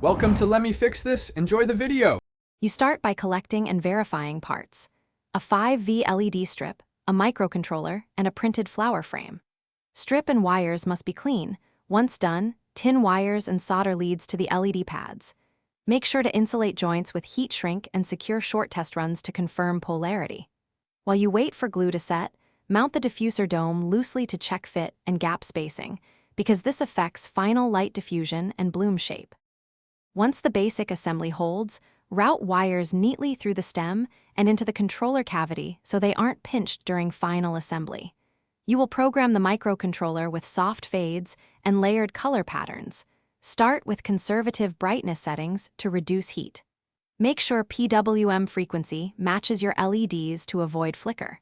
Welcome to Let Me Fix This. Enjoy the video. You start by collecting and verifying parts: a 5V LED strip, a microcontroller, and a printed flower frame. Strip and wires must be clean. Once done, tin wires and solder leads to the LED pads. Make sure to insulate joints with heat shrink and secure short test runs to confirm polarity. While you wait for glue to set, mount the diffuser dome loosely to check fit and gap spacing, because this affects final light diffusion and bloom shape. Once the basic assembly holds, route wires neatly through the stem and into the controller cavity so they aren't pinched during final assembly. You will program the microcontroller with soft fades and layered color patterns. Start with conservative brightness settings to reduce heat. Make sure PWM frequency matches your LEDs to avoid flicker.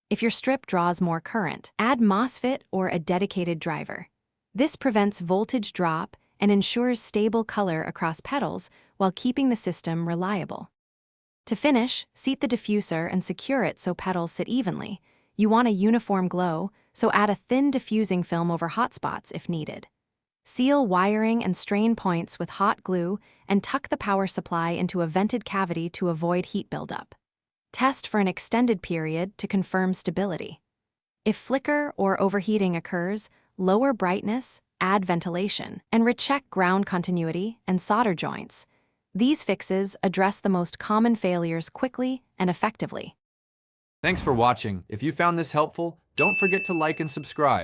If your strip draws more current, add MOSFET or a dedicated driver. This prevents voltage drop and ensures stable color across petals while keeping the system reliable. To finish, seat the diffuser and secure it so petals sit evenly. You want a uniform glow, so add a thin diffusing film over hotspots if needed. Seal wiring and strain points with hot glue and tuck the power supply into a vented cavity to avoid heat buildup. Test for an extended period to confirm stability. If flicker or overheating occurs, lower brightness, add ventilation, and recheck ground continuity and solder joints. These fixes address the most common failures quickly and effectively. Thanks for watching. If you found this helpful, don't forget to like and subscribe.